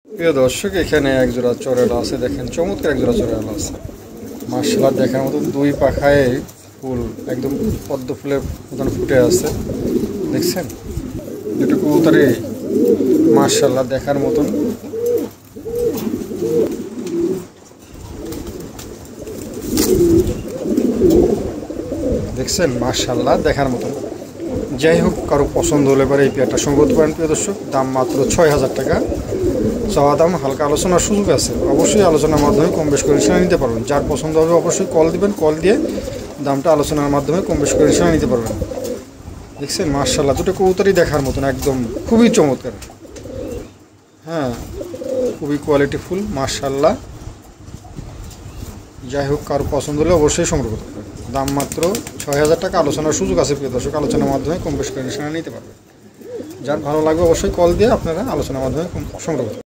প্রিয় দর্শক, এখানে এক জোড়া চড়াল আছে। দেখেন চমৎকার এক জোড়া চড়াল আছে, মাশাআল্লাহ দেখার মতন। দুই পাখায় ফুল একদম পদ্ম ফুলের মতন ফুটে আছে, দেখছেন? দুটো কবুতরই মাশাআল্লাহ দেখার মতন। দেখছেন মাশাআল্লাহ দেখার মতন। যাই হোক, কারো পছন্দ হলে পরে এই পেয়ারটা সংগ্রহ করতে পারেন। প্রিয় দর্শক, দাম মাত্র ৬,০০০ টাকা চাওয়া দাম। হালকা আলোচনার সুযোগ আছে, অবশ্যই আলোচনার মাধ্যমে কম বেশ করে সেটা নিতে পারবেন। যার পছন্দ হবে অবশ্যই কল দিবেন, কল দিয়ে দামটা আলোচনার মাধ্যমে কম বেশ করে সেটা নিতে পারবেন। দেখছেন মাশাআল্লাহ দুটো কবুতরই দেখার মতন, একদম খুবই চমৎকার। হ্যাঁ, খুবই কোয়ালিটিফুল মাশাআল্লাহ। যাই হোক, কারো পছন্দ হলে অবশ্যই সংগ্রহ করতে পারবেন। দাম মাত্র ৬,০০০ টাকা, আলোচনার সুযোগ আছে। প্রিয় দর্শক, আলোচনার মাধ্যমে কম বেশ করে সেটা নিতে পারবেন। যার ভালো লাগবে অবশ্যই কল দিয়ে আপনারা আলোচনার মাধ্যমে সংগ্রহ করতে পারবেন।